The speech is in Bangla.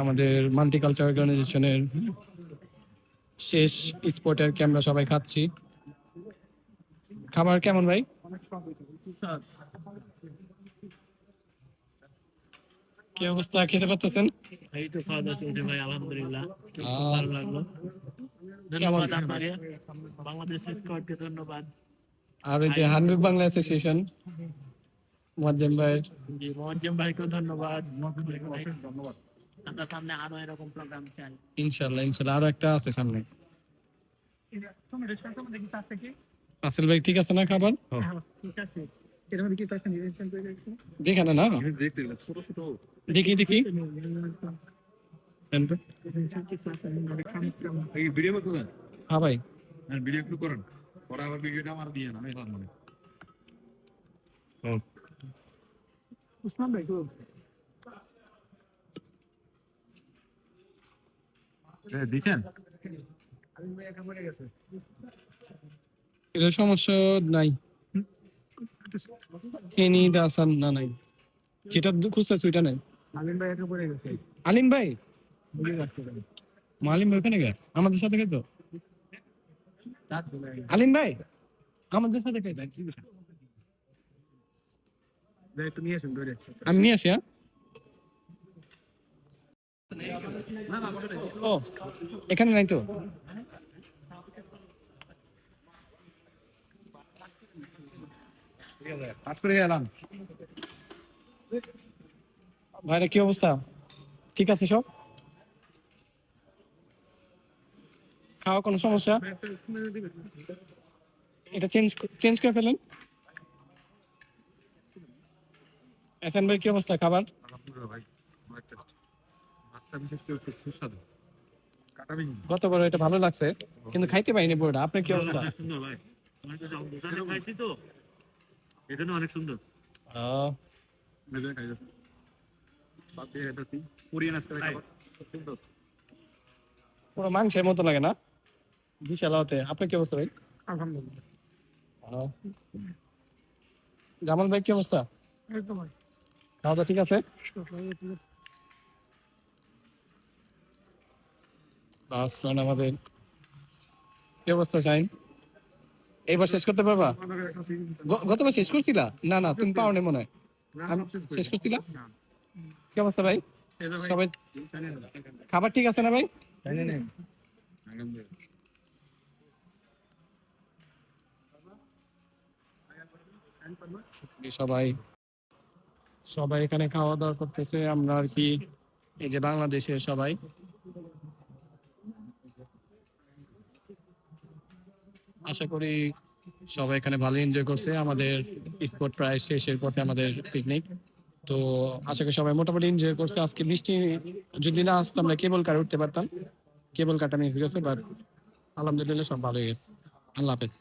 আমাদের মাল্টিকালচার অর্গানাইজেশনের শেষ স্পটের ক্যামেরা সবাই খাচ্ছি। খাবার কেমন ভাই? কি অবস্থা, খেতে পারতেছেন? এই তো খাওয়া দাওয়া চলছে ভাই, আলহামদুলিল্লাহ। খুব আহ, ভালো লাগলো। কেমন? ধন্যবাদ আপনাকে, বাংলাদেশ স্কোয়াডকে ধন্যবাদ। আর ওই যে হানবিব বাংলা অ্যাসোসিয়েশন মোয়াজ্জেম ভাই, জি, মোয়াজ্জেম ভাইকেও ধন্যবাদ। ধন্যবাদ। আমরা সামনে আরো এরকম প্রোগ্রাম চাই। ইনশাল্লাহ ইনশাল্লাহ আরো একটা আছে সামনে। আসল ভাই ঠিক আছে না খাবার? ঠিক আছে। যেখানে না দেখি দেখি হ্যাঁ ভাই, ভিডিও একটু করেন, পরে আবার ভিডিওটা আমার দিয়ে না, আমি মানে উসমান ভাই তো দিচ্ছেন। এটা সমস্যা নাই। এনি দাসান না নাই, যেটা খুঁজতেছ ওইটা নাই। আলিম ভাই একা পড়ে গেছে। আলিম ভাই, ভুলে যাচ্ছে ভাই। মালিম ভাই ওখানে গে আমাদের সাথে খাইতো। আলিম ভাই আমাদের সাথে খাইতো। একটু নিয়ে আসুন ধরে। আমি নিয়ে আসি। হ্যাঁ, ও এখানে নাই তো। এলাম ভাইরা কি অবস্থা, ঠিক আছে সব? খাওয়া কোনো সমস্যা? এটা চেঞ্জ চেঞ্জ করে ফেলেন। এহসান ভাই কি অবস্থা খাবার? আলহামদুলিল্লাহ ভাই, অনেক টেস্ট। মাছটা বিশেষ করে খুব সুস্বাদু। কাটাবি গতবার এটা ভালো লাগছে কিন্তু খাইতে পাইনি পুরোটা। আপনার কি অবস্থা? সুন্দর ভাই, আমি তো দোকানে খাইছি তো, এজন্য অনেক সুন্দর। কোরিয়ান আজকাল খাবার খুব সুন্দর। পুরো মাংসের মতো লাগে না, বিশাল হতে। আপনার কি অবস্থা ভাই? আলহামদুলিল্লাহ। জামাল ভাই কি অবস্থা? একদম ভাই। খাওয়া দাওয়া ঠিক আছে? আমাদের কি অবস্থা চাই? এইবার শেষ করতে পারবা? গতবার শেষ করছিলা? না না, তুমি পাওনি মনে হয়। আমি শেষ করছিলাম। কি অবস্থা ভাই? সবাই খাবার ঠিক আছে না ভাই? সবাই সবাই এখানে খাওয়া দাওয়া করতেছে। আমরা আর কি এই যে বাংলাদেশের সবাই, আশা করি সবাই এখানে ভালো এনজয় করছে। আমাদের স্পট প্রায় শেষের পথে, আমাদের পিকনিক। তো আশা করি সবাই মোটামুটি এনজয় করছে। আজকে বৃষ্টি যদি না আসতো আমরা কেবল কার উঠতে পারতাম, কেবল কারটা মিস গেছে, বাট আলহামদুলিল্লাহ সব ভালো হয়ে গেছে। আল্লাহ হাফেজ।